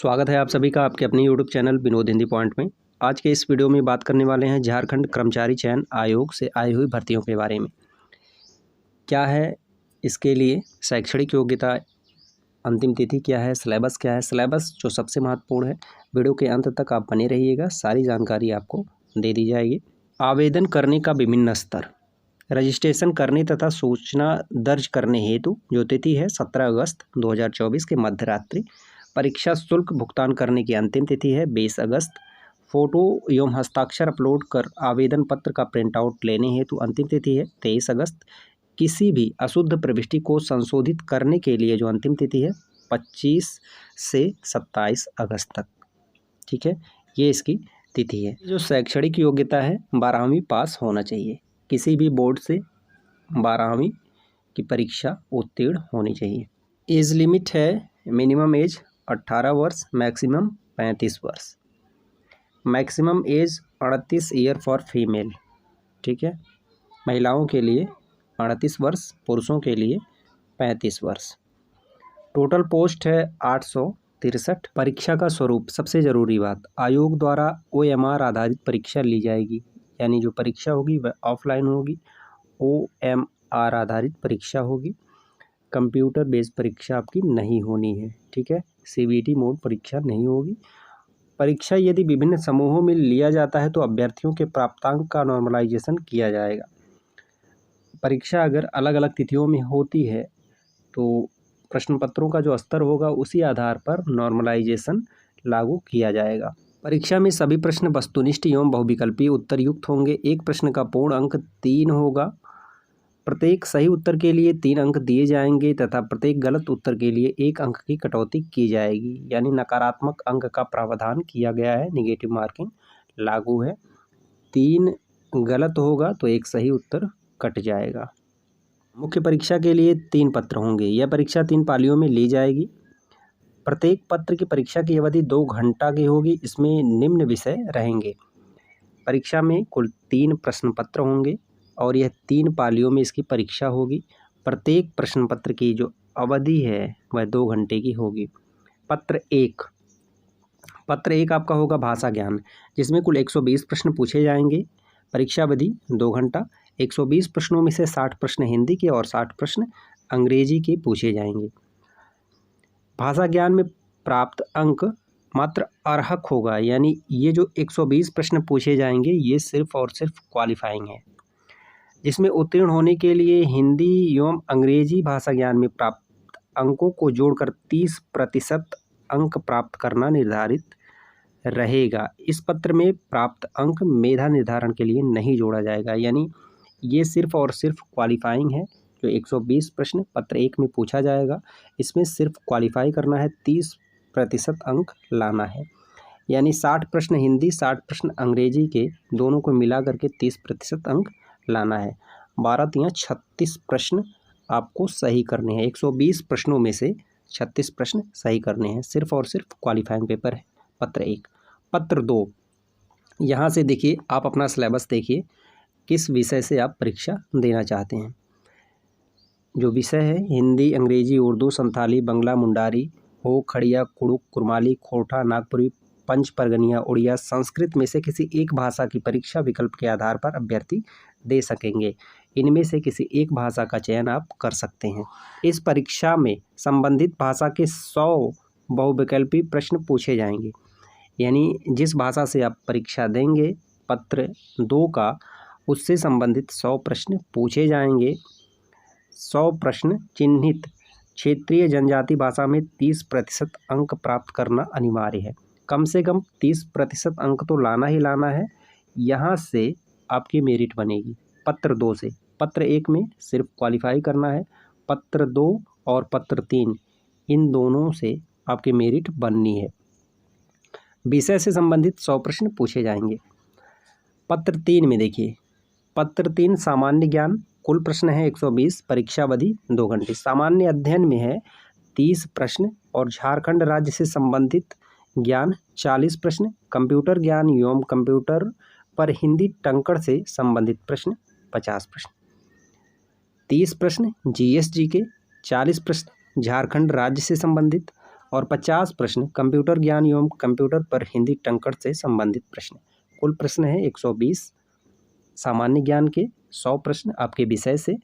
स्वागत है आप सभी का आपके अपने YouTube channel Vinod Hindi point में। आज के इस वीडियो में बात करने वाले हैं झारखंड कर्मचारी चयन आयोग से आई हुई भर्तियों के बारे में। क्या है इसके लिए शैक्षणिक योग्यता, अंतिम तिथि क्या है, सिलेबस क्या है। सिलेबस जो सबसे महत्वपूर्ण है, वीडियो के अंत तक आप बने रहिएगा, सारी जानकारी आपको दे दी जाएगी। आवेदन करने का विभिन्न स्तर, रजिस्ट्रेशन करने तथा सूचना दर्ज करने हेतु जो तिथि है 17 अगस्त 2024 के मध्यरात्रि। परीक्षा शुल्क भुगतान करने की अंतिम तिथि है 20 अगस्त। फ़ोटो एवं हस्ताक्षर अपलोड कर आवेदन पत्र का प्रिंट आउट लेने हेतु अंतिम तिथि है 23 अगस्त। किसी भी अशुद्ध प्रविष्टि को संशोधित करने के लिए जो अंतिम तिथि है 25 से 27 अगस्त तक। ठीक है, ये इसकी तिथि है। जो शैक्षणिक योग्यता है 12वीं पास होना चाहिए, किसी भी बोर्ड से 12वीं की परीक्षा उत्तीर्ण होनी चाहिए। एज लिमिट है मिनिमम एज 18 वर्ष, मैक्सिमम 35 वर्ष। Maximum age 38 year for female. ठीक है, महिलाओं के लिए 38 वर्ष, पुरुषों के लिए 35 वर्ष। टोटल पोस्ट है 863। परीक्षा का स्वरूप, सबसे ज़रूरी बात, आयोग द्वारा OMR आधारित परीक्षा ली जाएगी, यानी जो परीक्षा होगी वह ऑफलाइन होगी, OMR आधारित परीक्षा होगी। कंप्यूटर बेस्ड परीक्षा आपकी नहीं होनी है। ठीक है, CBT मोड परीक्षा नहीं होगी। परीक्षा यदि विभिन्न समूहों में लिया जाता है तो अभ्यर्थियों के प्राप्तांक का नॉर्मलाइजेशन किया जाएगा। परीक्षा अगर अलग अलग तिथियों में होती है तो प्रश्न पत्रों का जो स्तर होगा उसी आधार पर नॉर्मलाइजेशन लागू किया जाएगा। परीक्षा में सभी प्रश्न वस्तुनिष्ठ एवं बहुविकल्पीय उत्तर युक्त होंगे। एक प्रश्न का पूर्ण अंक 3 होगा। प्रत्येक सही उत्तर के लिए 3 अंक दिए जाएंगे तथा प्रत्येक गलत उत्तर के लिए 1 अंक की कटौती की जाएगी, यानी नकारात्मक अंक का प्रावधान किया गया है, नेगेटिव मार्किंग लागू है। 3 गलत होगा तो 1 सही उत्तर कट जाएगा। मुख्य परीक्षा के लिए 3 पत्र होंगे। यह परीक्षा 3 पालियों में ली जाएगी। प्रत्येक पत्र की परीक्षा की अवधि 2 घंटा की होगी। इसमें निम्न विषय रहेंगे। परीक्षा में कुल 3 प्रश्न पत्र होंगे और यह 3 पालियों में इसकी परीक्षा होगी। प्रत्येक प्रश्न पत्र की जो अवधि है वह 2 घंटे की होगी। पत्र एक आपका होगा भाषा ज्ञान, जिसमें कुल 120 प्रश्न पूछे जाएंगे। परीक्षा अवधि 2 घंटा। 120 प्रश्नों में से 60 प्रश्न हिंदी के और 60 प्रश्न अंग्रेजी के पूछे जाएंगे। भाषा ज्ञान में प्राप्त अंक मात्र अर्हक होगा, यानी ये जो 120 प्रश्न पूछे जाएंगे ये सिर्फ और सिर्फ क्वालिफाइंग है, जिसमें उत्तीर्ण होने के लिए हिंदी एवं अंग्रेजी भाषा ज्ञान में प्राप्त अंकों को जोड़कर 30% अंक प्राप्त करना निर्धारित रहेगा। इस पत्र में प्राप्त अंक मेधा निर्धारण के लिए नहीं जोड़ा जाएगा, यानी ये सिर्फ और सिर्फ क्वालिफाइंग है। जो 120 प्रश्न पत्र 1 में पूछा जाएगा, इसमें सिर्फ क्वालिफाई करना है, 30% अंक लाना है, यानी 60 प्रश्न हिंदी 60 प्रश्न अंग्रेजी के दोनों को मिला करके 30% अंक लाना है। 12 × 36 प्रश्न आपको सही करने हैं। 120 प्रश्नों में से 36 प्रश्न सही करने हैं। सिर्फ और सिर्फ क्वालिफाइंग पेपर है पत्र 1। पत्र 2, यहाँ से देखिए, आप अपना सिलेबस देखिए, किस विषय से आप परीक्षा देना चाहते हैं। जो विषय है हिंदी, अंग्रेजी, उर्दू, संथाली, बंगला, मुंडारी, हो, खड़िया, कुड़ुक, कुरमाली, खोरठा, नागपुरी, पंच परगनिया, उड़िया, संस्कृत में से किसी एक भाषा की परीक्षा विकल्प के आधार पर अभ्यर्थी दे सकेंगे। इनमें से किसी एक भाषा का चयन आप कर सकते हैं। इस परीक्षा में संबंधित भाषा के 100 बहुविकल्पी प्रश्न पूछे जाएंगे, यानी जिस भाषा से आप परीक्षा देंगे पत्र 2 का, उससे संबंधित 100 प्रश्न पूछे जाएंगे। 100 प्रश्न चिन्हित क्षेत्रीय जनजाति भाषा में 30% अंक प्राप्त करना अनिवार्य है। कम से कम 30% अंक तो लाना ही लाना है, यहाँ से आपकी मेरिट बनेगी। पत्र 2 से, पत्र 1 में सिर्फ क्वालिफाई करना है, पत्र 2 और पत्र 3 इन दोनों से आपकी मेरिट बननी है। विषय से संबंधित 100 प्रश्न पूछे जाएंगे। पत्र 3 में देखिए, पत्र 3 सामान्य ज्ञान, कुल प्रश्न है 120, परीक्षा अवधि 2 घंटे। सामान्य अध्ययन में है 30 प्रश्न और झारखंड राज्य से संबंधित ज्ञान 40 प्रश्न। कंप्यूटर ज्ञान एवं कंप्यूटर पर हिंदी टंकण से संबंधित प्रश्न 50 प्रश्न। 30 प्रश्न GS GK, 40 प्रश्न झारखंड राज्य से संबंधित और 50 प्रश्न कंप्यूटर ज्ञान एवं कंप्यूटर पर हिंदी टंकण से संबंधित प्रश्न। कुल प्रश्न है 120 सामान्य ज्ञान के, 100 प्रश्न आपके विषय से।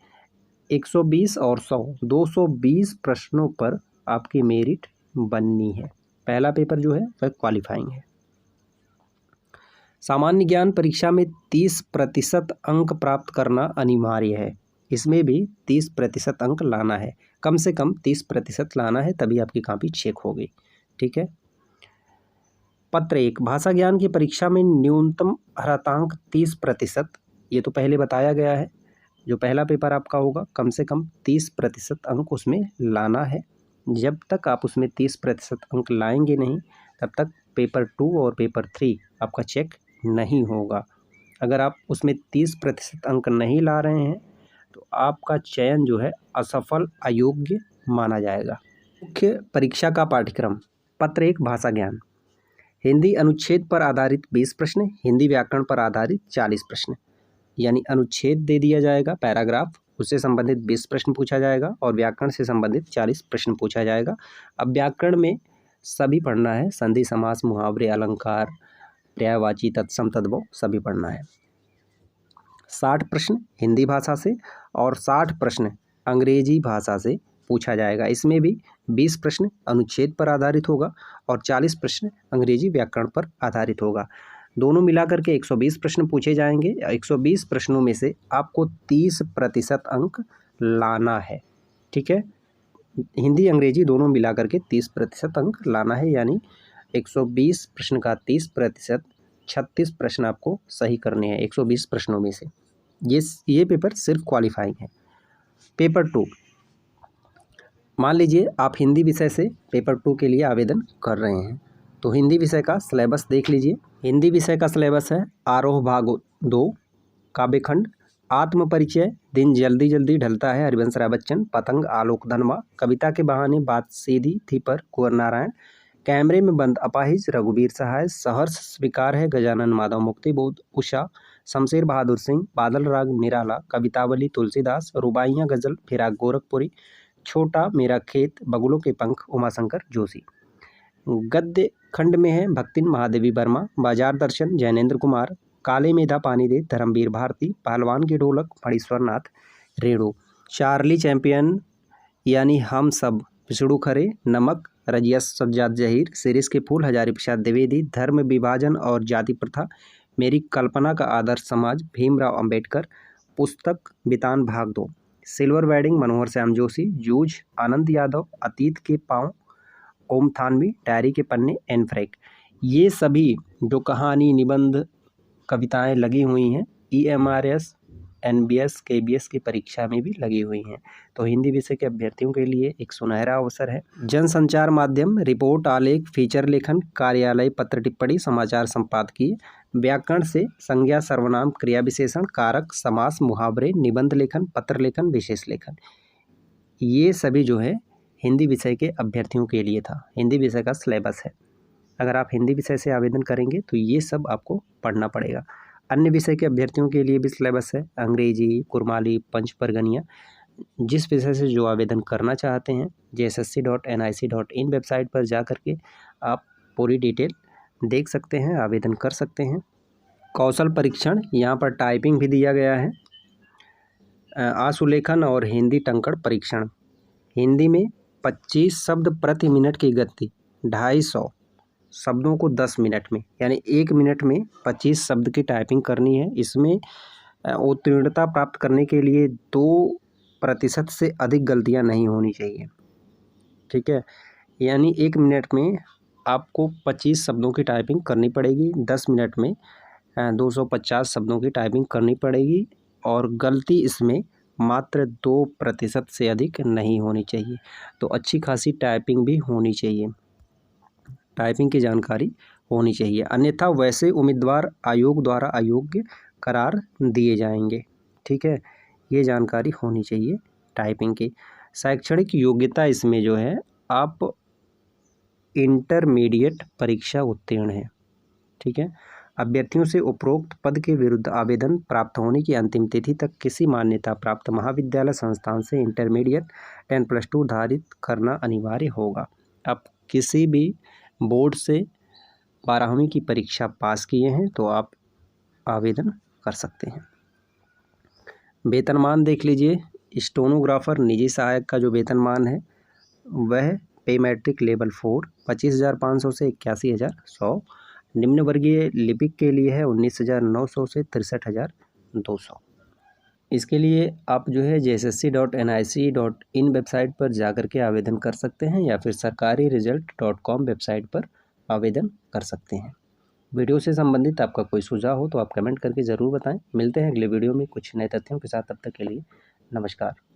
120 और 100 220 प्रश्नों पर आपकी मेरिट बननी है। पहला पेपर जो है वह क्वालिफाइंग है। सामान्य ज्ञान परीक्षा में 30% अंक प्राप्त करना अनिवार्य है। इसमें भी 30% अंक लाना है, कम से कम 30% लाना है, तभी आपकी कॉपी चेक होगी। ठीक है। पत्र 1 भाषा ज्ञान की परीक्षा में न्यूनतम अर्हतांक 30%। ये तो पहले बताया गया है। जो पहला पेपर आपका होगा कम से कम 30% अंक उसमें लाना है। जब तक आप उसमें 30% अंक लाएंगे नहीं, तब तक पेपर 2 और पेपर 3 आपका चेक नहीं होगा। अगर आप उसमें 30% अंक नहीं ला रहे हैं तो आपका चयन जो है असफल, अयोग्य माना जाएगा। मुख्य परीक्षा का पाठ्यक्रम। पत्र 1 भाषा ज्ञान, हिंदी अनुच्छेद पर आधारित 20 प्रश्न, हिंदी व्याकरण पर आधारित 40 प्रश्न। यानी अनुच्छेद दे दिया जाएगा, पैराग्राफ, उससे संबंधित 20 प्रश्न पूछा जाएगा और व्याकरण से संबंधित 40 प्रश्न पूछा जाएगा। अब व्याकरण में सभी पढ़ना है, संधि, समास, मुहावरे, अलंकार, पर्यायवाची, तत्सम, तद्भव सभी पढ़ना है। 60 प्रश्न हिंदी भाषा से और 60 प्रश्न अंग्रेजी भाषा से पूछा जाएगा। इसमें भी 20 प्रश्न अनुच्छेद पर आधारित होगा और 40 प्रश्न अंग्रेजी व्याकरण पर आधारित होगा। दोनों मिलाकर के 120 प्रश्न पूछे जाएंगे। 120 प्रश्नों में से आपको 30% अंक लाना है। ठीक है। हिंदी अंग्रेजी दोनों मिलाकर के 30% अंक लाना है। यानी 120 प्रश्न का 30%, 36 प्रश्न आपको सही करने हैं 120 प्रश्नों में से। ये पेपर सिर्फ क्वालिफाइंग है। पेपर 2, मान लीजिए आप हिंदी विषय से पेपर 2 के लिए आवेदन कर रहे हैं, तो हिंदी विषय का सिलेबस देख लीजिए। हिंदी विषय का सिलेबस है आरोह भाग 2, काव्यखंड, आत्म परिचय, दिन जल्दी जल्दी ढलता है, हरिवंश राय बच्चन, पतंग, आलोक धनवा, कविता के बहाने, बात सीधी थी पर, कुंवर नारायण, कैमरे में बंद, अपाहिज, रघुवीर सहाय, सहर्ष स्वीकार है, गजानन माधव, मुक्तिबोध, उषा, शमशेर बहादुर सिंह, बादल राग निराला, कवितावली तुलसीदास, रुबाइयाँ गजल, फिराक गोरखपुरी, छोटा मेरा खेत, बगुलों के पंख, उमाशंकर जोशी। गद्य खंड में है भक्तिन महादेवी वर्मा, बाजार दर्शन, जैनेन्द्र कुमार, काले मेधा पानी दे, धर्मवीर भारती, पहलवान की ढोलक, फणीश्वर नाथ रेणु, चार्ली चैंपियन यानी हम सब, विष्णु खरे, नमक, रजिया सज्जाद जहीर, सिरिस के फूल, हजारी प्रसाद द्विवेदी, धर्म विभाजन और जाति प्रथा, मेरी कल्पना का आदर्श समाज, भीमराव अंबेडकर, पुस्तक बितान भाग 2, सिल्वर वेडिंग, मनोहर श्याम जोशी, जूझ, आनंद यादव, अतीत के पाँव, ओम थानवी, डायरी के पन्ने, एन फ्रैंक। ये सभी जो कहानी, निबंध, कविताएं लगी हुई हैं EMRS, NBS, KBS की परीक्षा में भी लगी हुई हैं। तो हिंदी विषय के अभ्यर्थियों के लिए एक सुनहरा अवसर है। जनसंचार माध्यम, रिपोर्ट, आलेख, फीचर लेखन, कार्यालय पत्र टिप्पणी, समाचार संपादकीय, व्याकरण से संज्ञा, सर्वनाम, क्रिया विशेषण, कारक, समास, मुहावरे, निबंध लेखन, पत्र लेखन, विशेष लेखन, ये सभी जो है हिंदी विषय के अभ्यर्थियों के लिए था। हिंदी विषय का सिलेबस है। अगर आप हिंदी विषय से आवेदन करेंगे तो ये सब आपको पढ़ना पड़ेगा। अन्य विषय के अभ्यर्थियों के लिए भी सिलेबस है, अंग्रेजी, कुरमाली, पंचपरगनिया। जिस विषय से जो आवेदन करना चाहते हैं jssc.nic.in वेबसाइट पर जा कर के आप पूरी डिटेल देख सकते हैं, आवेदन कर सकते हैं। कौशल परीक्षण, यहाँ पर टाइपिंग भी दिया गया है। आशुलेखन और हिंदी टंकण परीक्षण, हिंदी में 25 शब्द प्रति मिनट की गति, 250 शब्दों को 10 मिनट में, यानी 1 मिनट में 25 शब्द की टाइपिंग करनी है। इसमें उत्तीर्णता प्राप्त करने के लिए 2% से अधिक गलतियां नहीं होनी चाहिए। ठीक है। यानी 1 मिनट में आपको 25 शब्दों की टाइपिंग करनी पड़ेगी, 10 मिनट में 250 शब्दों की टाइपिंग करनी पड़ेगी और गलती इसमें मात्र 2% से अधिक नहीं होनी चाहिए। तो अच्छी खासी टाइपिंग भी होनी चाहिए, टाइपिंग की जानकारी होनी चाहिए, अन्यथा वैसे उम्मीदवार आयोग द्वारा अयोग्य करार दिए जाएंगे। ठीक है, ये जानकारी होनी चाहिए टाइपिंग की। शैक्षणिक योग्यता इसमें जो है आप इंटरमीडिएट परीक्षा उत्तीर्ण है। ठीक है। अभ्यर्थियों से उपरोक्त पद के विरुद्ध आवेदन प्राप्त होने की अंतिम तिथि तक किसी मान्यता प्राप्त महाविद्यालय संस्थान से इंटरमीडिएट 10+2 धारित करना अनिवार्य होगा। अब किसी भी बोर्ड से 12वीं की परीक्षा पास किए हैं तो आप आवेदन कर सकते हैं। वेतनमान देख लीजिए, स्टेनोग्राफर निजी सहायक का जो वेतनमान है वह पे मैट्रिक लेवल 4 25,500 से 81,100, निम्न वर्गीय लिपिक के लिए है 19,900 से 63,200। इसके लिए आप जो है jssc.nic.in वेबसाइट पर जाकर के आवेदन कर सकते हैं या फिर sarkariresult.com वेबसाइट पर आवेदन कर सकते हैं। वीडियो से संबंधित आपका कोई सुझाव हो तो आप कमेंट करके ज़रूर बताएं। मिलते हैं अगले वीडियो में कुछ नए तथ्यों के साथ, तब तक के लिए नमस्कार।